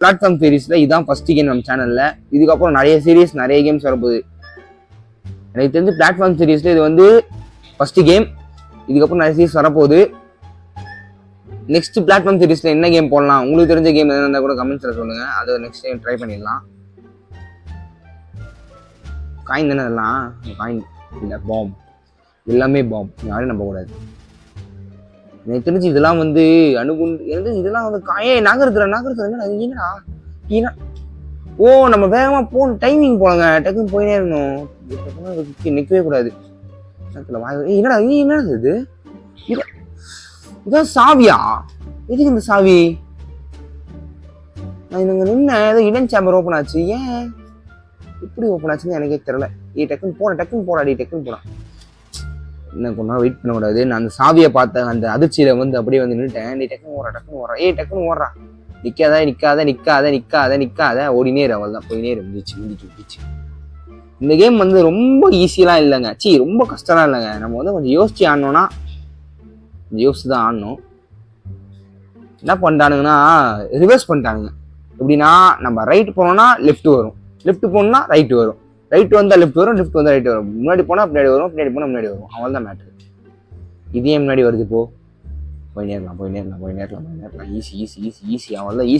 Platform சீரீஸ்ல இதுதான் first game நம்ம சேனல்ல. இதுக்கப்புறம் நிறைய சீரீஸ் நிறைய கேம்ஸ் வரப்போகுது. எனக்கு தெரிஞ்சு பிளாட்ஃபார்ம் சீரீஸ்ல இது வந்து ஃபர்ஸ்ட் கேம். இதுக்கப்புறம் நிறைய சீரீஸ் வரப்போகுது. நெக்ஸ்ட் பிளாட்ஃபார்ம் சீரீஸ்ல என்ன கேம் போடலாம், உங்களுக்கு தெரிஞ்ச கேம் எதாவது இருந்தால் கூட கமெண்ட்ஸ்ல சொல்லுங்க. அதை நெக்ஸ்ட் டைம் ட்ரை பண்ணிடலாம். காயின் தானே இதெல்லாம், காயின் இல்லை பாம், எல்லாமே பாம், யாரும் நம்ப கூடாது. எனக்கு தெரிஞ்சு இதெல்லாம் வந்து அணுகுண்டு, இதெல்லாம் வந்து என்னடா ஏன்னா ஓ நம்ம வேகமா போகணும், டைமிங் போலங்க, டக்குன்னு போயினே இருக்கணும், நிற்கவே கூடாது. என்னடா இது இதான் சாவியா? எதுக்கு இந்த சாவி? நான் இங்க நின்ன ஏதோ இடன் சேம்பர் ஓப்பன் ஆச்சு, ஏன் இப்படி ஓப்பன் ஆச்சுன்னு எனக்கே தெரியல. டக்குன்னு போடாடி, டக்குன்னு போடா. இன்னும் கொஞ்ச நாள் வெயிட் பண்ண கூடாது. நான் அந்த சாவியை பார்த்தேன், அந்த அதிர்ச்சியில வந்து அப்படியே வந்து நின்றுட்டேன். நீ டக்குன்னு ஓடுறா, நிக்காத ஓடினே இரு, அவள் தான் போயினே இருந்துச்சு. இந்த கேம் வந்து ரொம்ப ஈஸியெல்லாம் இல்லைங்க, ரொம்ப கஷ்டம்லாம் இல்லைங்க. நம்ம வந்து கொஞ்சம் யோசிச்சு ஆடணும்னா கொஞ்சம் யோசிச்சு தான் ஆடணும். என்ன பண்ணிட்டானுங்கன்னா ரிவர்ஸ் பண்ணிட்டானுங்க. எப்படின்னா நம்ம ரைட் போனோம்னா லெஃப்ட் வரும், லெஃப்ட் போனோம்னா ரைட் வரும், ரைட் வந்தா லெஃப்ட் வரும், லெஃப்ட் வந்தா ரைட் வரும், முன்னாடி போனா பின்னாடி வரும், பின்னாடி போனா முன்னாடி வரும். அவள் தான் மேட்ரு. இதே முன்னாடி வருது, போய் நேரலாம் ஈஸி. அவள் தான் ஈஸி.